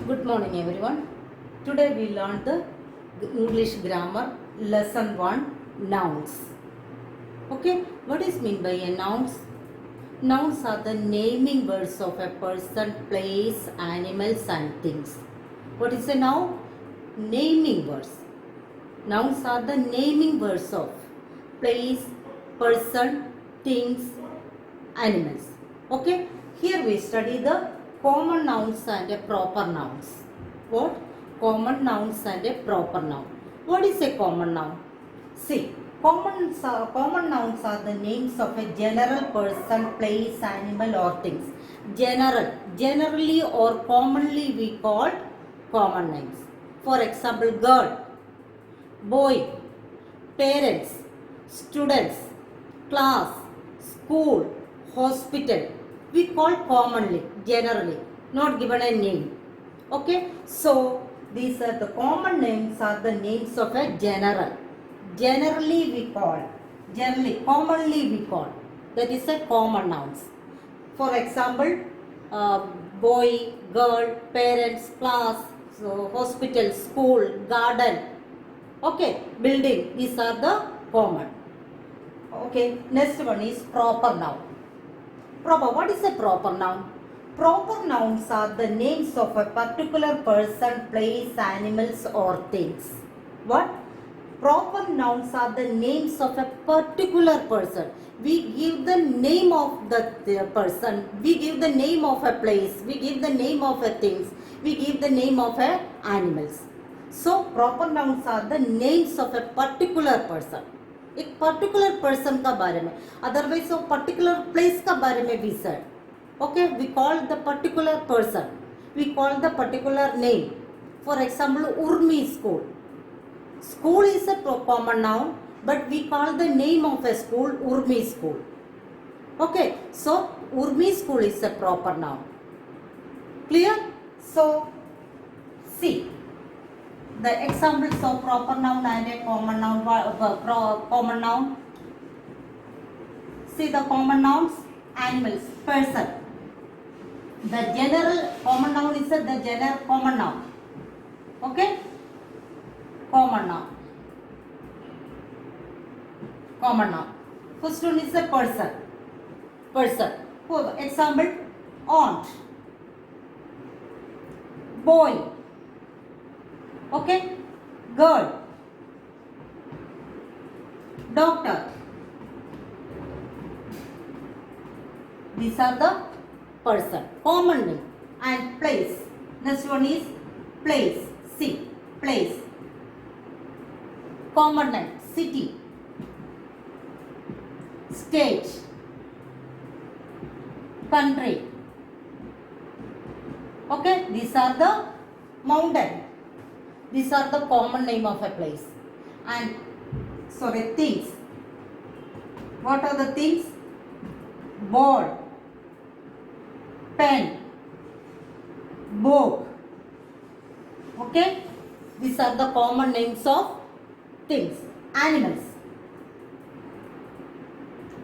Good morning everyone. Today we learned the English grammar lesson 1 nouns. Okay, what is mean by a nouns? Nouns are the naming words of a person, place, animals and things. What is a noun? Naming words. Nouns are the naming words of place, person, things, animals. Okay, here we study the common nouns and a proper nouns. What? Common nouns and a proper noun. What is a common noun? See, common nouns are the names of a general person, place, animal or things. Generally or commonly we call common names. For example, girl, boy, parents, students, class, school, hospital. We call commonly, generally, not given a name. Okay, so these are the common names are the names of a general. Generally we call, commonly we call. That is a common nouns. For example, boy, girl, parents, class, so hospital, school, garden. Okay, building. These are the common. Okay, next one is proper noun. Proper. What is a proper noun? Proper nouns are the names of a particular person, place, animals or things. What? Proper nouns are the names of a particular person. We give the name of the person. We give the name of a place. We give the name of a things. We give the name of a animals. So proper nouns are the names of a particular person. एक particular person का बारे में, otherwise वो particular place का बारे में भी sir. Okay, we call the particular person, we call the particular name. For example, Urmi school. School is a common noun, but we call the name of a school Urmi school. Okay, so Urmi school is a proper noun. Clear? So, see. The examples of proper noun and a common noun. Common noun. See the common nouns. Animals, person. The general common noun is the general common noun. Okay. Common noun. Common noun. First one is a person. Person. For example, aunt. Boy. Okay, girl, doctor. These are the person, common name. And place. Next one is place. See, place. Common name, city, state, country. Okay, these are the mountain. These are the common name of a place. And things. What are the things? Ball, pen, book. Okay, these are the common names of things. Animals.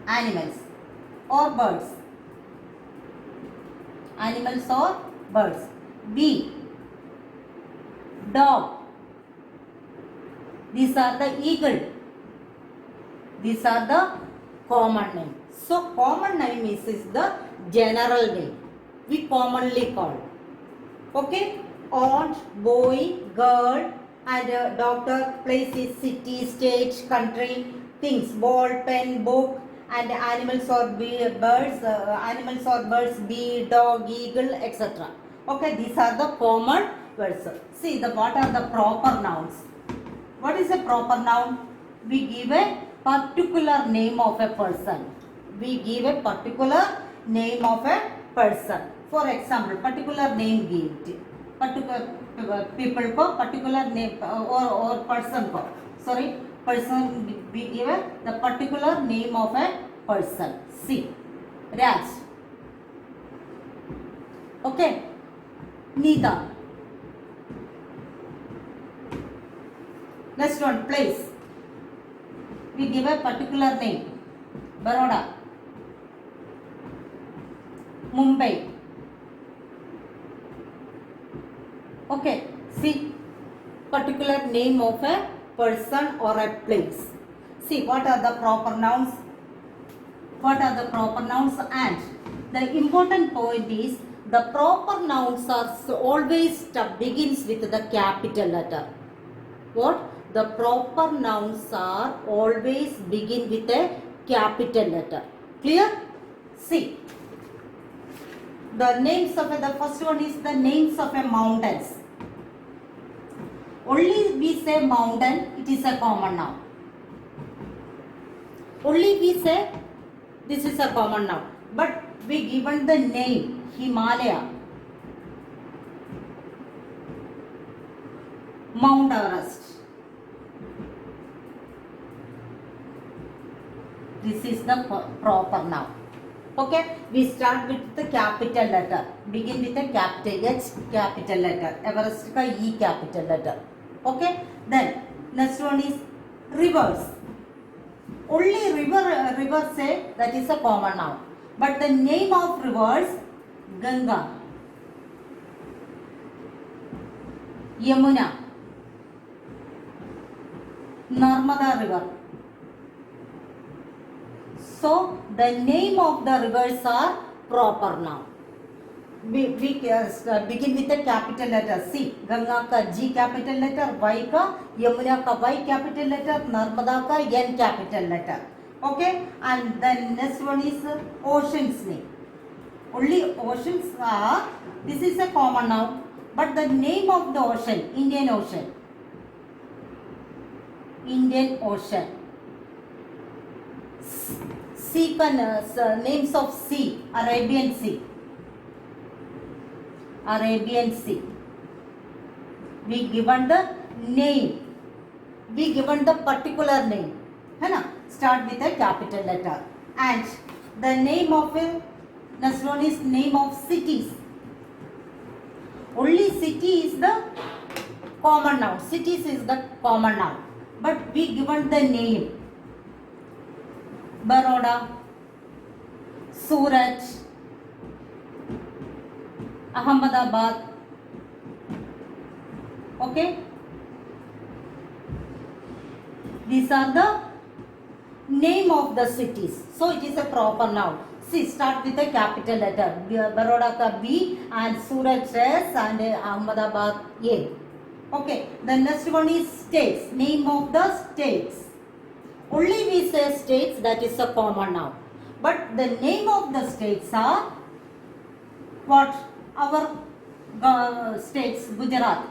Animals or birds. Animals or birds. Bee, dog. These are the eagle. These are the common name. So common name is the general name. We commonly call. Okay. Aunt, boy, girl, and doctor, places, city, state, country, things, ball, pen, book, and animals or birds. Animals or birds, bee, dog, eagle, etc. Okay. These are the common words. See what are the proper nouns. What is a proper noun? We give a particular name of a person. We give a particular name of a person. For example, particular name given. Particular people ko particular name or person ko. Sorry, person we give the particular name of a person. See, Raj. Okay, Nida. Next one, place. We give a particular name. Baroda, Mumbai, Okay, see, particular name of a person or a place. See, what are the proper nouns? What are the proper nouns? And the important point is the proper nouns are always begins with the capital letter. What? The proper nouns are always begin with a capital letter. Clear? See, the names of the first one is the names of a mountains. Only we say mountain, it is a common noun. Only we say this is a common noun. But we given the name Himalaya, Mount Everest. This is the proper noun. Okay, we start with the capital letter. Begin with a capital H capital letter. Everest ka E capital letter. Okay, then next one is rivers. Only river say that is a common noun. But the name of rivers Ganga, Yamuna, Narmada river. So the name of the rivers are proper noun. We begin with a capital letter C. Ganga ka G capital letter, Y ka, Yamuna ka Y capital letter, Narmada ka N capital letter. Okay, and then next one is ocean's name. Only oceans are, this is a common noun, but the name of the ocean, Indian Ocean. Indian Ocean. Sea, names of sea, Arabian Sea. Arabian Sea. We given the name. We given the particular name. है ना? Start with a capital letter. And the name of a next one is name of cities. Only city is the common noun. Cities is the common noun. But we given the name. Baroda, Surat, Ahmedabad. Okay, these are the name of the cities. So it is a proper noun. See, start with a capital letter. Baroda ka B and Surat S and Ahmedabad A. Okay, the next one is states. Name of the states. Only we say states, that is a common noun. But the name of the states are what? Our states, Gujarat,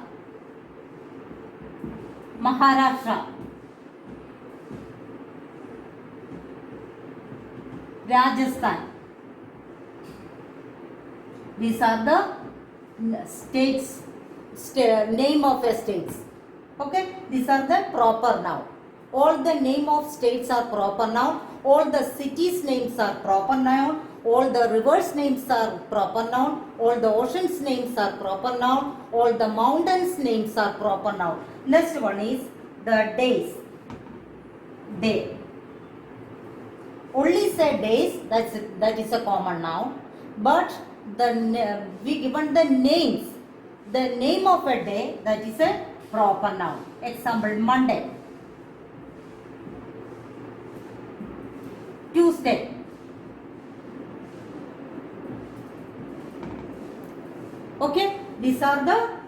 Maharashtra, Rajasthan. These are the states, name of a states. Okay, these are the proper noun. All the name of states are proper noun. All the cities names are proper noun. All the rivers names are proper noun. All the oceans names are proper noun. All the mountains names are proper noun. Next one is the days. Day. Only say days, that is a common noun. But we given the names. The name of a day, that is a proper noun. Example, Monday, Tuesday, okay, these are the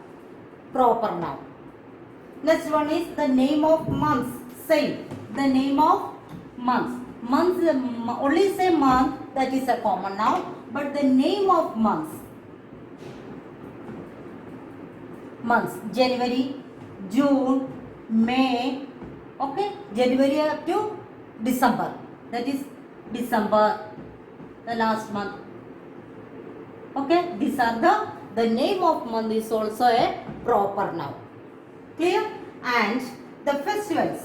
proper noun. Next one is the name of months. Same, the name of months. Months, only say month, that is a common noun, but the name of months. Months, January, June, May, okay, January up to December, that is December, the last month. Okay, these are the name of month is also a proper noun. Clear? And the festivals.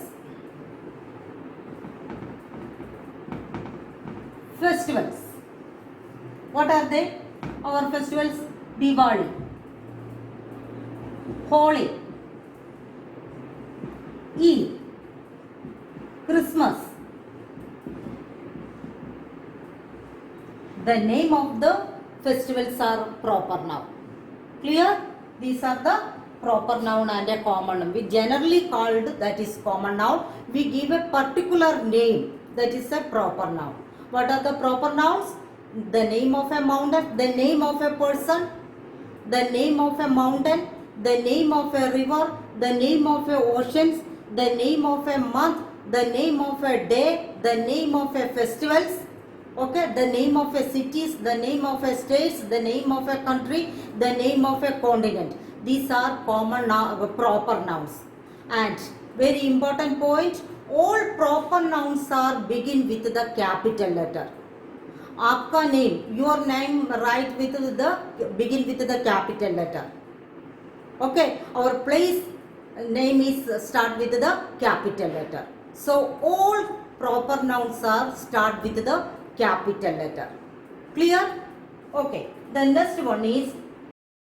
Festivals. What are they? Our festivals: Diwali, Holi, Eid, Christmas. The name of the festivals are proper noun. Clear? These are the proper noun and a common noun. We generally called that is common noun. We give a particular name, that is a proper noun. What are the proper nouns? The name of a mountain, the name of a person, the name of a mountain, the name of a river, the name of a oceans, the name of a month, the name of a day, the name of a festivals, okay, the name of a cities, the name of a states, the name of a country, the name of a continent. These are common proper nouns. And very important point, all proper nouns are begin with the capital letter. आपका name, your name write with the begin with the capital letter. Okay, our place name is start with the capital letter. So all proper nouns are start with the capital letter. Clear? Okay. The next one is